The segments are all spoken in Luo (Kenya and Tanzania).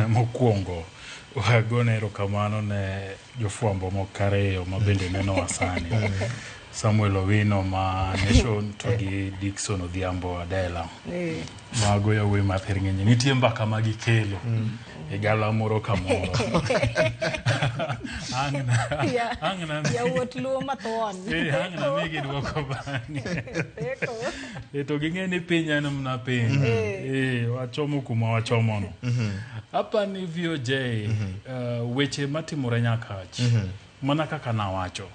mokwongo wagone erokamano ne jofwambo mokareyo mabende neno wasani. Samuel Owino ma Nation to gi Dickson Odhiambo Adela. Mago ya we mathir ng'eny. Nitie mbaka magikelo e gala moro kamoro. Angna ya wuot luo mathon. Angna migi dwoko bang'e. To ging'eni piny en mna piny. Wachomo kuma wachomono. Hapa ni VOJ weche matimore nyakach. Mana kaka nawacho.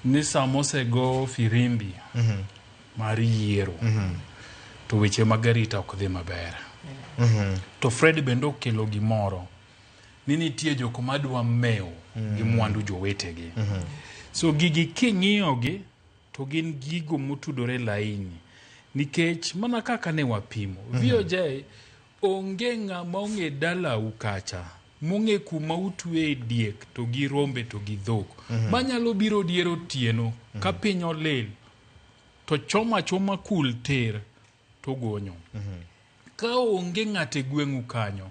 Ni samosego firimbi mar yiero to weche magarita ok dhi maber. To Fred bende okelo gimoro ni nitie joko madwa mewo gi mwandu jowetegi. So gigi king'iyogi to gin gigo motudore laini nikech mana kaka ne wapimo VOJ onge ng'ama ong'e dalau kacha mong'e kuma utwe diek to gi rombe to gi dhok manyalo biro diero tieno ka piny olil to choma kul ter to gonyo. Ka onge ng'ate gweng'u kanyo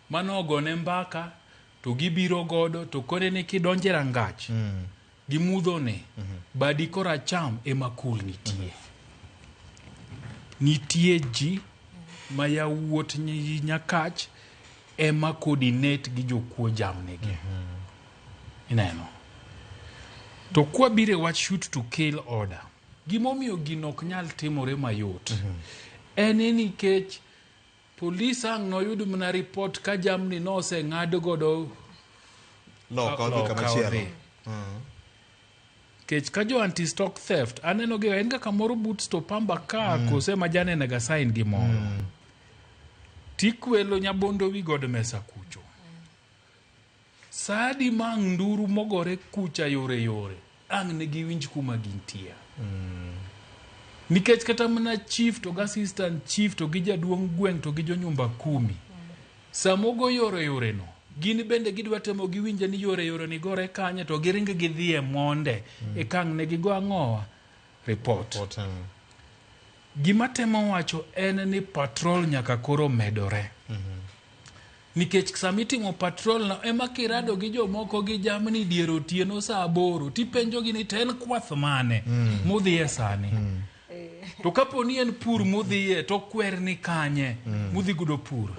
mano ogone mbaka to gibiro godo to kore ne kidonje rangach gimudhone badi kora cham ema kul nitie ji maya wuot nyakach ema coordinate gi jokuo jamnegi. Ineno. To kwa bire wach shoot to kill order. Gimomiyo gino ok nyal timore mayot. Ene nikech police ang noyudo mna report ka jamni no oseng'ad godo loka. Kech ka jo anti stock theft aneno ge en kaka moro boots to pamba ka kose majane na gasign gimoro. Tikwelo nyabondo wi god mesa kucho. Sadi mang nduru mogore kucha yore ang ne giwinj kuma gintie. Nikech kata mana chief to assistant chief to gi jaduong' gweng' to gi jonyumba 10 samogo yore no gini bende gidwa temo giwinje ni yore ni gore kanye to giring gidhie monde e kang ne gigo ang'owa report. Gima temo wacho en ni patrol nyaka koro medore. Nikech samitimo patrol na ema kirado gi jomoko gi jamni diero tieno saa 8 tipenjo gi ni ten kwath mane mudhie sani. To kapo ni en pur mudhie to kwer ni kanye mudhi gudo pur.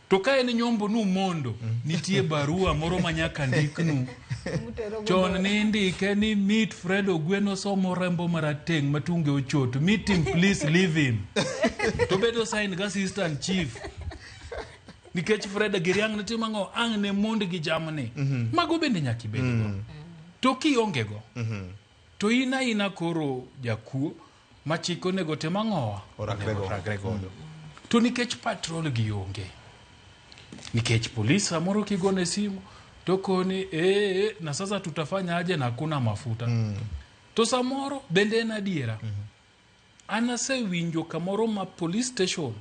To ka en nyombo nu mondo nitie barua moro manyaka ndiknu chon ni ndike ni meet Fred Ogweno somo rembo marateng matunge ochot meet him please leave him. To bedo sign ga assistant chief nikech Fred Giriang nitima ngo ang ne mond gi jamni mago bende nyaki bedo to kionge go to ina koro jakuo machiko nego tema ngowa orakre godo to nikech patrol gi onge nikech polisi amoro kigone simu to koni na sasa tutafanya aje na kuna mafuta to samoro bende na diera anase winjo kamoro ma police station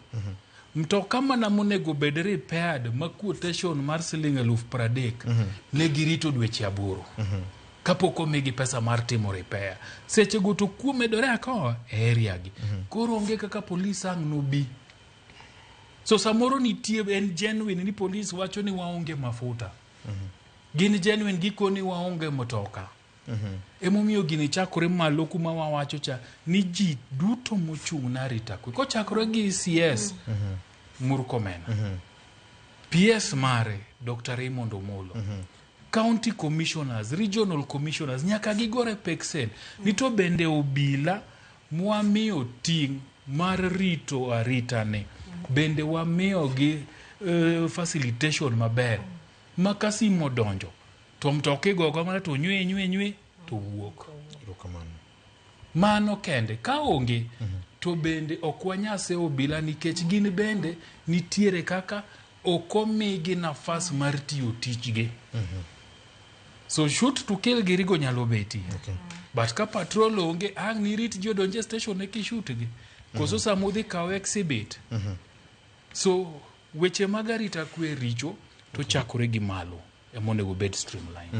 mtoka mana monego bed repaired ma quotation mar $30,000 ne girito dweche 8 kapok omigi pesa mar timo repair seche go to kuo medore akawa area gi koro onge kaka police ang nobi. So samoro nitie en genuine ni police wacho ni waonge mafuta. Gini genuine gikoni waonge motoka. Emomiyo gini chakore malo kuma wawacho cha ni ji duto mochung' na rita kwe. Ko chakore gi CS Murkomen. PS mare Dr. Raymond Omolo. County commissioners, regional commissioners nyaka gigore peksen. Nito bende obila mwamiyo ting mar rito aritane. Bende wamiyo gi facilitation maber makasimo donjo to mtoke gogo mana to nywe to wuok mano kende ka onge to bende okwanyase obila nikech gin bende nitiere kaka okomigi nafas mar tiyo tichge. So shoot to kill girigo nyalo beti but ka patrol onge ang ni rit jo donje station e ki shoot gi koso samudhi kaw exhibit. So weche magarita kwe richo to chakore gi malo emonego bed streamline.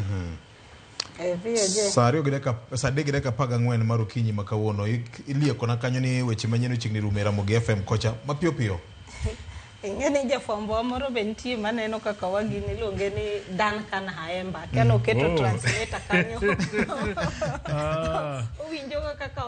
Sario gideka sadege deka paga ngwen maro kinyi makawuono ilie kona kanyo ni weche manyeno chingni rumera Mogi FM kocha mapio ing'eni jafwambo moro bentie maneno kaka wagini iluonge ni Duncan Haemba kano keto translator kanyo owinjo kaka